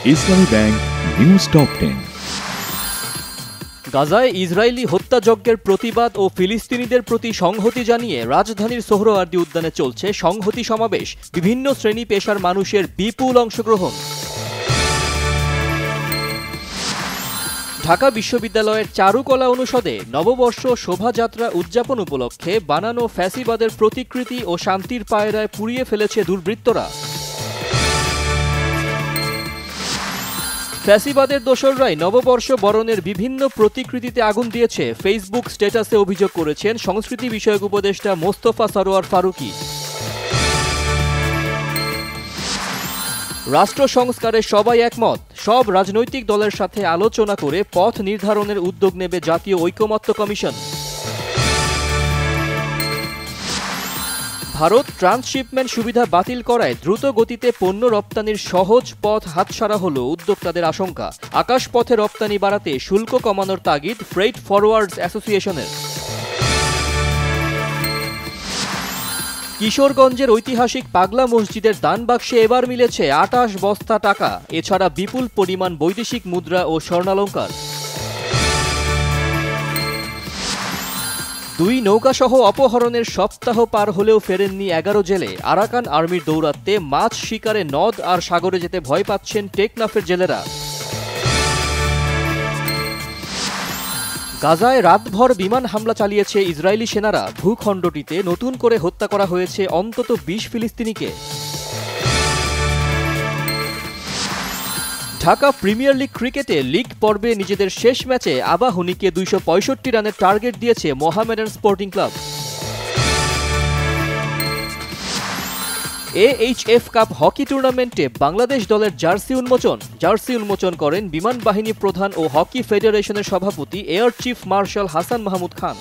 ইসলামী bank news top 10। গাজায় Israeli হত্যাযজ্ঞের প্রতিবাদ ও ফিলিস্তিনিদের প্রতি সংহতি জানিয়ে রাজধানীর সোহরাওয়ার্দী উদ্যানে চলছে সংহতি সমাবেশ। বিভিন্ন শ্রেণী পেশার মানুষের বিপুল অংশগ্রহণ। ঢাকা বিশ্ববিদ্যালয়ের চারুকলা অনুষদে নববর্ষ শোভাযাত্রা উদযাপন উপলক্ষে বানানো ফ্যাসিবাদের প্রতিকৃতি ও শান্তির পায়রায় পুড়িয়ে ফেলেছে দুর্বৃত্তরা। ফ্যাসিবাদের দোসররাই নববর্ষ বরণের বিভিন্ন প্রতিকৃতিতে আগুন দিয়েছে। ফেসবুক স্ট্যাটাসে অভিযোগ করেছেন সংস্কৃতি বিষয়ক উপদেষ্টা মোস্তফা সরোয়ার ফারুকী। রাষ্ট্র সংস্কারে সবাই একমত। সব রাজনৈতিক দলের সাথে আলোচনা করে পথ নির্ধারণের উদ্যোগ নেবে জাতীয় ঐকমত্য কমিশন। ভারত ট্রান্সশিপমেন্ট সুবিধা বাতিল করায় দ্রুত গতিতে পণ্য রপ্তানির সহজ পথ হাতছাড়া হলো উদ্যোক্তাদের আশঙ্কা। আকাশপথে রপ্তানি বাড়াতে শুল্ক কমানোর তাগিদ ফ্রেইট ফরওয়ার্ডস অ্যাসোসিয়েশনের। কিশোরগঞ্জের ঐতিহাসিক পাগলা মসজিদের দান বাক্সে এবার মিলেছে ২৮ বস্তা টাকা, এছাড়া বিপুল পরিমাণ বৈদেশিক মুদ্রা ও স্বর্ণালংকার। ২ নৌকাসহ অপহরণের সপ্তাহ পার হলেও ফেরেননি ১১ জেলে। আরাকান আর্মির দৌরাত্মে মাছ শিকারে নদ আর সাগরে যেতে ভয় পাচ্ছেন টেকনাফের জেলেরা। গাজায় রাতভর বিমান হামলা চালিয়েছে ইসরায়েলি সেনারা। ভূখণ্ডটিতে নতুন করে হত্যা করা হয়েছে অন্তত ২০ ফিলিস্তিনিকে। ঢাকা প্রিমিয়ার লিগ ক্রিকেটে লিগ পর্বে নিজেদের শেষ ম্যাচে আবাহনীকে ২৬৫ রানের টার্গেট দিয়েছে Mohammedan sporting club. AHF cup hockey টুর্নামেন্টে বাংলাদেশ দলের জার্সি উন্মোচন করেন বিমান বাহিনী প্রধান ও হকি ফেডারেশনের সভাপতি air chief marshal Hasan Mahmud খান।